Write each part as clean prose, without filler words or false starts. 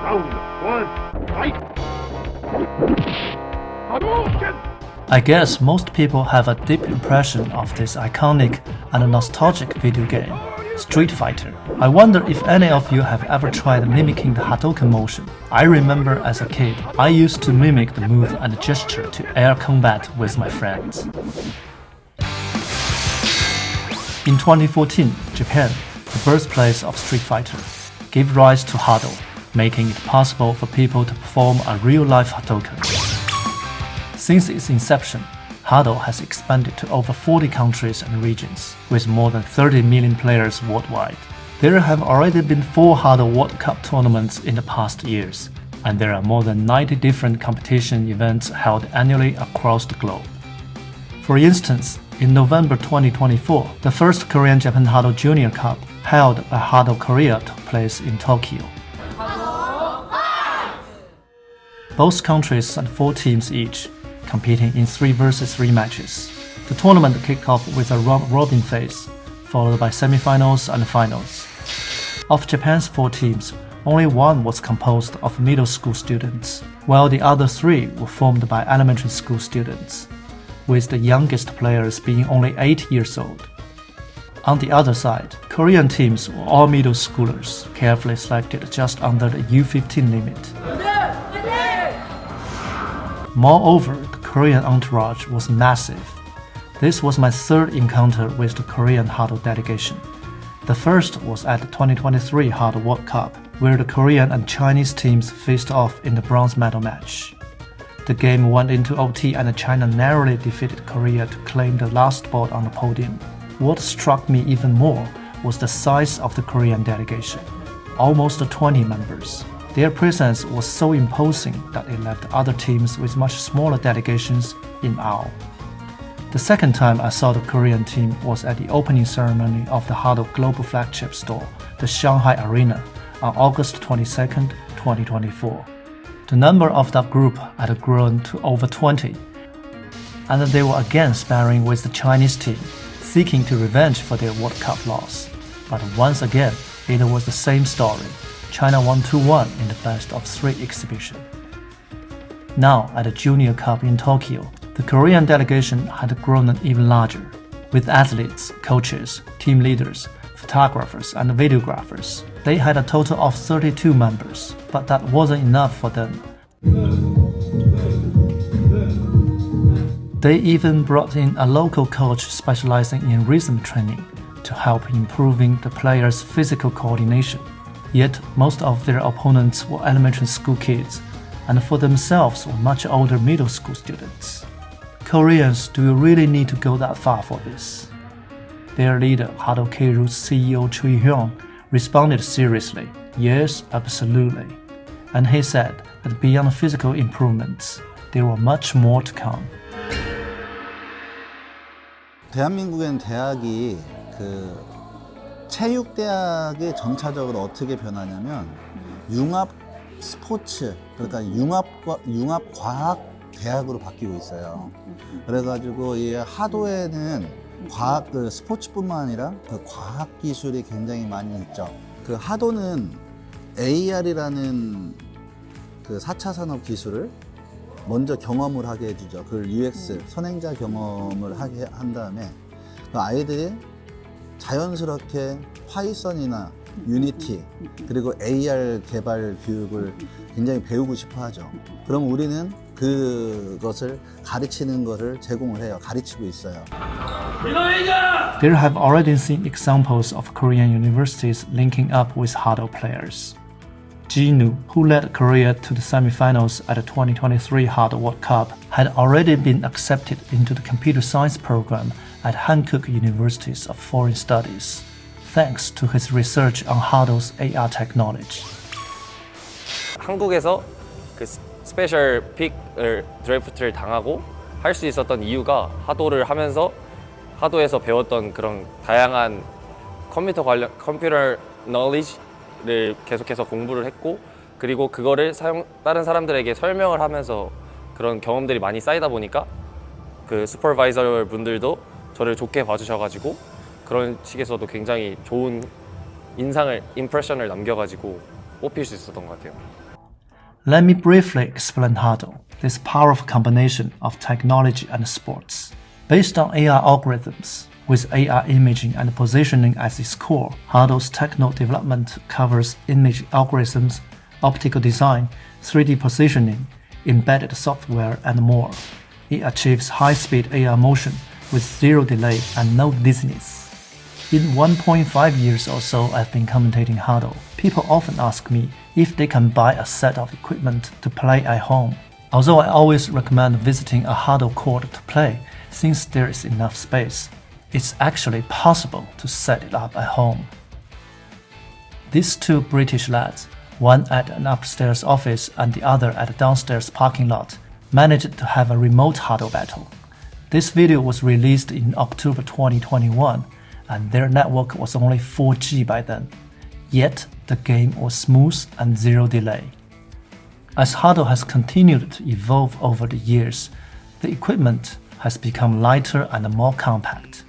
Round one, fight! Hadouken! I guess most people have a deep impression of this iconic and nostalgic video game, Street Fighter. I wonder if any of you have ever tried mimicking the Hadouken motion. I remember as a kid, I used to mimic the move and gesture to air combat with my friends. In 2014, Japan, the birthplace of Street Fighter, gave rise to HADO, making it possible for people to perform a real-life Hadouken. Since its inception, HADO has expanded to over 40 countries and regions, with more than 30 million players worldwide. There have already been 4 HADO World Cup tournaments in the past years, and there are more than 90 different competition events held annually across the globe. For instance, in November 2024, the first Korean-Japan HADO Junior Cup, held by HADO Korea, took place in Tokyo. Both countries sent 4 teams each, competing in 3 vs 3 matches. The tournament kicked off with a round-robin phase, followed by semi-finals and finals. Of Japan's 4 teams, only 1 was composed of middle school students, while the other 3 were formed by elementary school students, with the youngest players being only 8 years old. On the other side, Korean teams were all middle schoolers, carefully selected just under the U15 limit. Moreover, the Korean entourage was massive. This was my 3rd encounter with the Korean HADO delegation. The first was at the 2023 HADO World Cup, where the Korean and Chinese teams faced off in the bronze medal match. The game went into OT and China narrowly defeated Korea to claim the last spot on the podium. What struck me even more was the size of the Korean delegation, almost 20 members. Their presence was so imposing that it left other teams with much smaller delegations in awe. The second time I saw the Korean team was at the opening ceremony of the HADO Global Flagship Store, the Shanghai Arena, on August 22, 2024. The number of that group had grown to over 20, and they were again sparring with the Chinese team, seeking to revenge for their World Cup loss. But once again, it was the same story. China won 2-1 in the best-of-3 exhibition. Now, at the Junior Cup in Tokyo, the Korean delegation had grown even larger, with athletes, coaches, team leaders, photographers, and videographers. They had a total of 32 members, but that wasn't enough for them. They even brought in a local coach specializing in rhythm training to help improving the players' physical coordination. Yet, most of their opponents were elementary school kids, and for themselves were much older middle school students. Koreans, do you really need to go that far for this? Their leader, HADO K-Root's CEO Choi Hyun, responded seriously, yes, absolutely. And he said that beyond physical improvements, there were much more to come. 대한민국엔 대학이 체육대학이 점차적으로 어떻게 변하냐면 융합 스포츠, 그러니까 융합과학 대학으로 바뀌고 있어요. 그래가지고 이 하도에는 과학, 스포츠뿐만 아니라 과학 기술이 굉장히 많이 있죠. 하도는 AR이라는 4차 산업 기술을 먼저 경험을 하게 해주죠. 그걸 UX, 선행자 경험을 하게 한 다음에 아이들이 자연스럽게 파이썬이나 유니티 그리고 AR 개발 교육을 굉장히 배우고 싶어 하죠. 그럼 우리는 그것을 가르치는 것을 제공을 해요. 가르치고 있어요. There have already seen examples of Korean universities linking up with HADO players. Ji-nu, who led Korea to the semifinals at the 2023 HADO World Cup, had already been accepted into the computer science program at Hankook Universities of Foreign Studies, thanks to his research on HADO's AR technology. 한국에서 그 스페셜 픽을 드래프트를 당하고 할 수 있었던 이유가 하도를 하면서 하도에서 배웠던 그런 다양한 컴퓨터 knowledge를 계속해서 공부를 했고, 그리고 그거를 다른 사람들에게 설명을 하면서 그런 경험들이 많이 쌓이다 보니까 그 슈퍼바이저 분들도 저를 좋게 봐주셔가지고 그런 식에서도 굉장히 좋은 인상을, 임프레션을 남겨가지고 뽑힐 수 있었던 것 같아요. Let me briefly explain HADO, this powerful combination of technology and sports. Based on AI algorithms, with AI imaging and positioning as its core, HADO's techno development covers image algorithms, optical design, 3D positioning, embedded software, and more. It achieves high-speed AI motion with zero delay and no dizziness. In 1.5 years or so I've been commentating HADO, people often ask me if they can buy a set of equipment to play at home. Although I always recommend visiting a HADO court to play, since there is enough space, it's actually possible to set it up at home. These two British lads, one at an upstairs office and the other at a downstairs parking lot, managed to have a remote HADO battle. This video was released in October 2021, and their network was only 4G by then. Yet, the game was smooth and zero delay. As HADO has continued to evolve over the years, the equipment has become lighter and more compact.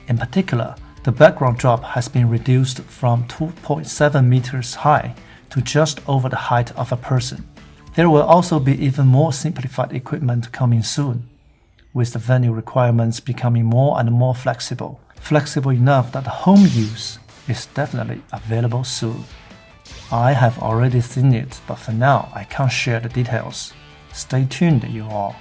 In particular, the background drop has been reduced from 2.7 meters high to just over the height of a person. There will also be even more simplified equipment coming soon, with the venue requirements becoming more and more flexible. Flexible enough that home use is definitely available soon. I have already seen it, but for now I can't share the details. Stay tuned, you all.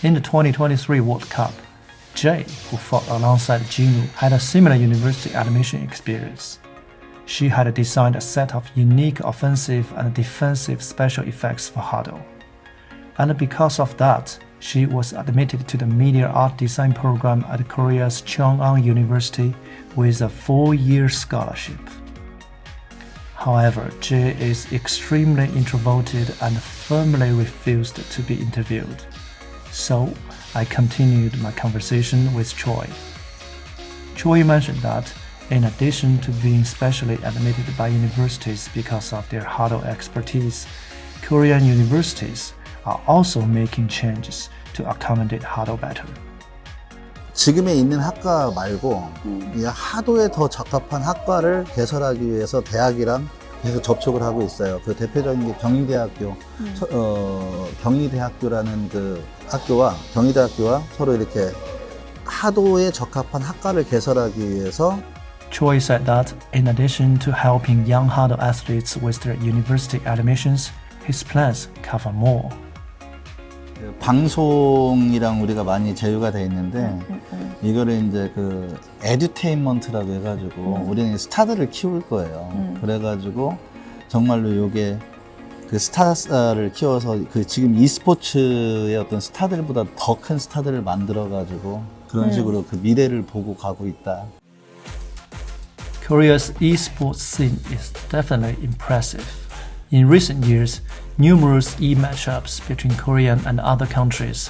In the 2023 World Cup, Jay, who fought alongside Jinu, had a similar university admission experience. She had designed a set of unique offensive and defensive special effects for HADO. And because of that, she was admitted to the Media Art Design program at Korea's Cheongwon University with a 4-year scholarship. However, Jay is extremely introverted and firmly refused to be interviewed. So, I continued my conversation with Choi. Choi mentioned that, in addition to being specially admitted by universities because of their HADO expertise, Korean universities are also making changes to accommodate HADO better. 지금에 있는 학과 말고 이 하도에 더 적합한 학과를 개설하기 위해서 대학이랑 계속 접촉을 하고 있어요. 그 대표적인 게 경희대학교, 경희대학교라는 그 학교와 경희대학교와 서로 이렇게 하도에 적합한 학과를 개설하기 위해서 Choi said that in addition to helping young HADO athletes with their university admissions, his plans cover more. 방송이랑 우리가 많이 제휴가 돼 있는데 이거를 이제 그 에듀테인먼트라고 해가지고 우리는 스타들을 키울 거예요. 그래가지고 정말로 요게 그 스타를 키워서 그 지금 e스포츠의 어떤 스타들보다 더 큰 스타들을 만들어가지고 그런 식으로 그 미래를 보고 가고 있다. Korea's esports scene is definitely impressive. In recent years, numerous e-matchups between Korean and other countries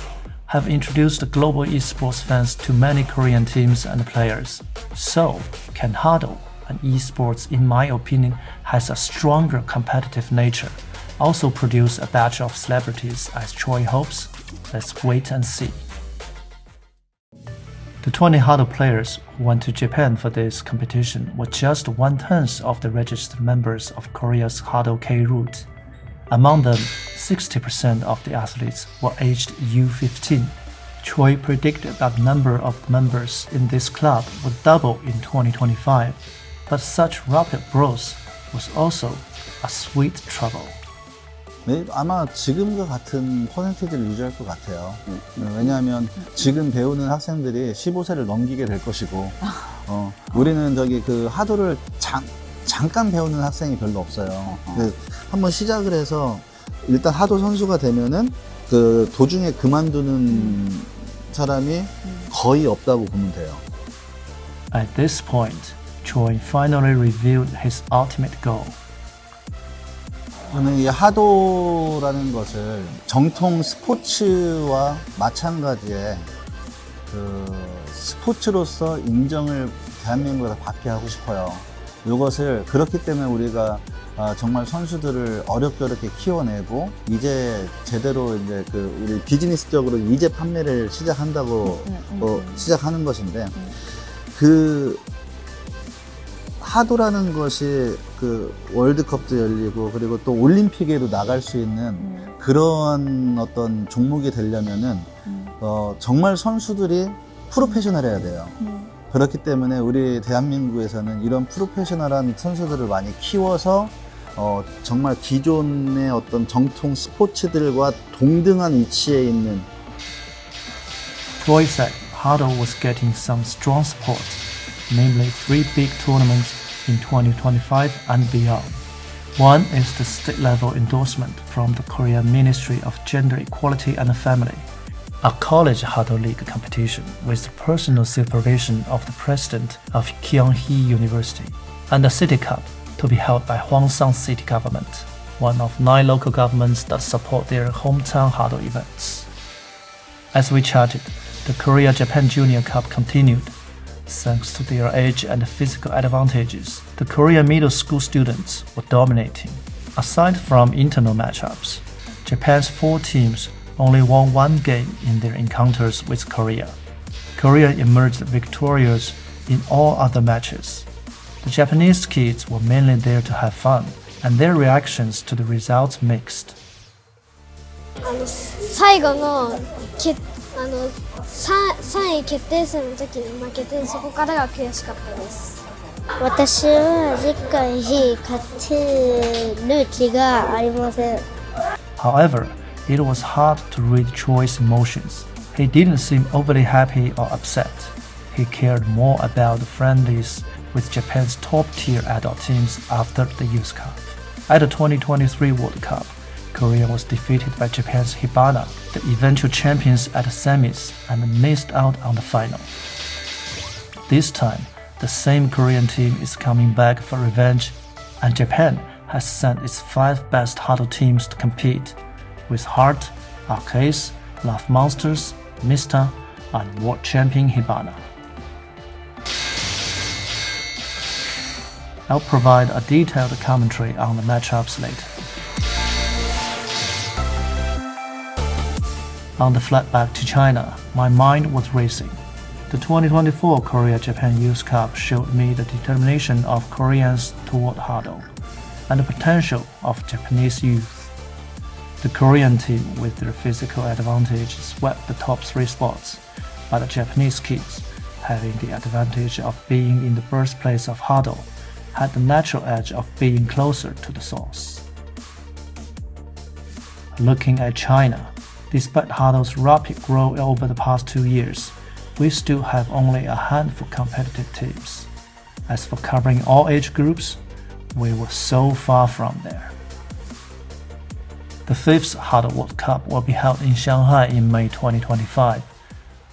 have introduced global esports fans to many Korean teams and players. So, can HADO, an esports in my opinion has a stronger competitive nature, also produce a batch of celebrities as Choi hopes? Let's wait and see. The 20 HADO players who went to Japan for this competition were just 1/10 of the registered members of Korea's HADO K route. Among them, 60% of the athletes were aged U15. Choi predicted that the number of members in this club would double in 2025, but such rapid growth was also a sweet trouble. 네, 아마 지금과 같은 퍼센티지를 유지할 것 같아요. 왜냐하면 지금 배우는 학생들이 15세를 넘기게 될 것이고, 우리는 저기 그 하도를 잠깐 배우는 학생이 별로 없어요. 한번 시작을 해서 일단 하도 선수가 되면은 그 도중에 그만두는 사람이 거의 없다고 보면 돼요. At this point, Choi finally revealed his ultimate goal. 저는 이 하도라는 것을 정통 스포츠와 마찬가지의 그 스포츠로서 인정을 대한민국에서 받게 하고 싶어요. 이것을 그렇기 때문에 우리가 정말 선수들을 어렵게 키워내고 이제 제대로 이제 그 우리 비즈니스적으로 이제 판매를 시작한다고 시작하는 것인데 그 하도라는 것이 그 월드컵도 열리고 그리고 또 올림픽에도 나갈 수 있는 그런 어떤 종목이 되려면은 정말 선수들이 프로페셔널해야 돼요. 그렇기 때문에 우리 대한민국에서는 이런 프로페셔널한 선수들을 많이 키워서 정말 기존의 어떤 정통 스포츠들과 동등한 위치에 있는. Troy said HADO was getting some strong support, namely 3 big tournaments in 2025 and beyond. One is the state-level endorsement from the Korean Ministry of Gender Equality and Family, a college HADO League competition with the personal supervision of the president of Kyunghee University, and the City Cup to be held by Hwangsang City Government, one of 9 local governments that support their hometown HADO events. As we chatted, the Korea-Japan Junior Cup continued. Thanks to their age and physical advantages, the Korean middle school students were dominating. Aside from internal matchups, Japan's 4 teams only won 1 game in their encounters with Korea. Korea emerged victorious in all other matches. The Japanese kids were mainly there to have fun, and their reactions to the results mixed. 最後の3位決定戦の時に負けて、そこからが悔しかったです。私は次回勝てる気がありません。However, it was hard to read Troy's emotions. He didn't seem overly happy or upset. He cared more about the friendlies with Japan's top-tier adult teams after the Youth Cup. At the 2023 World Cup, Korea was defeated by Japan's Hibana, the eventual champions at the semis, and missed out on the final. This time, the same Korean team is coming back for revenge, and Japan has sent its 5 best HADO teams to compete, with Heart, Arcades, Love Monsters, Mista, and world champion Hibana. I'll provide a detailed commentary on the matchups later. On the flight back to China, my mind was racing. The 2024 Korea-Japan Youth Cup showed me the determination of Koreans toward HADO and the potential of Japanese youth. The Korean team, with their physical advantage, swept the top 3 spots, but the Japanese kids, having the advantage of being in the birthplace of HADO, had the natural edge of being closer to the source. Looking at China, despite HADO's rapid growth over the past 2 years, we still have only a handful of competitive teams. As for covering all age groups, we were so far from there. The 5th HADO World Cup will be held in Shanghai in May 2025.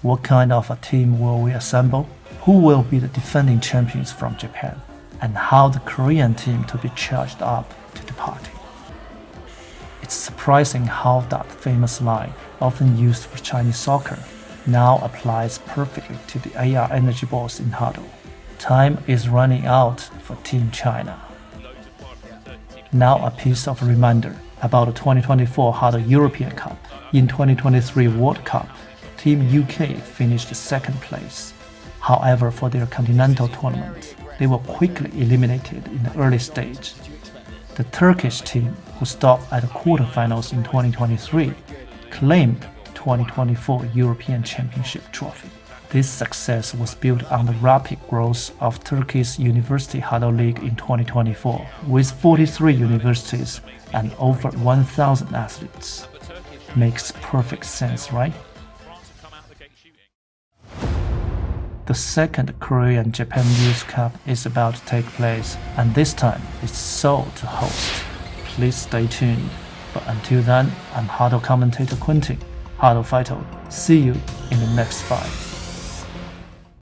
What kind of a team will we assemble? Who will be the defending champions from Japan? And how the Korean team to be charged up to the party? It's surprising how that famous line, often used for Chinese soccer, now applies perfectly to the AR energy balls in HADO. Time is running out for Team China. Now a piece of reminder about the 2024 HADO European Cup. In 2023 World Cup, Team UK finished 2nd place. However, for their continental tournament, they were quickly eliminated in the early stage. The Turkish team, who stopped at the quarterfinals in 2023, claimed the 2024 European Championship trophy. This success was built on the rapid growth of Turkey's University HADO League in 2024, with 43 universities and over 1,000 athletes. Makes perfect sense, right? The 2nd Korean-Japan Youth Cup is about to take place, and this time it's Seoul to host. Please stay tuned. But until then, I'm HADO commentator Quentin. HADO Fighter. See you in the next fight.